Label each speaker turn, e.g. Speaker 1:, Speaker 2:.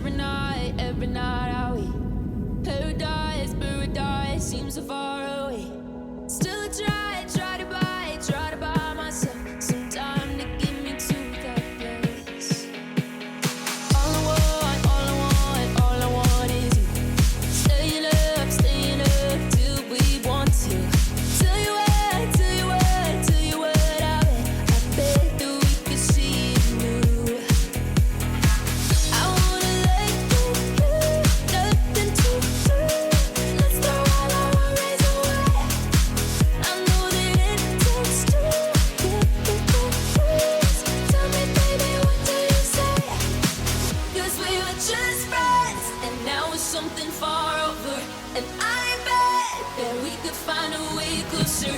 Speaker 1: every night are we paradise, paradise seems so far away. Still try to buy myself some time to get me to that place. All I want is you. Staying up till we want to. Tell you what, I bet that we could see it new. I wanna let you, nothing to do. Let's throw all our worries away. I know that it takes two to get the truth. Tell me, baby, what do you say? 'Cause we were just friends, and now it's something far over. And I bet that we could find a way closer.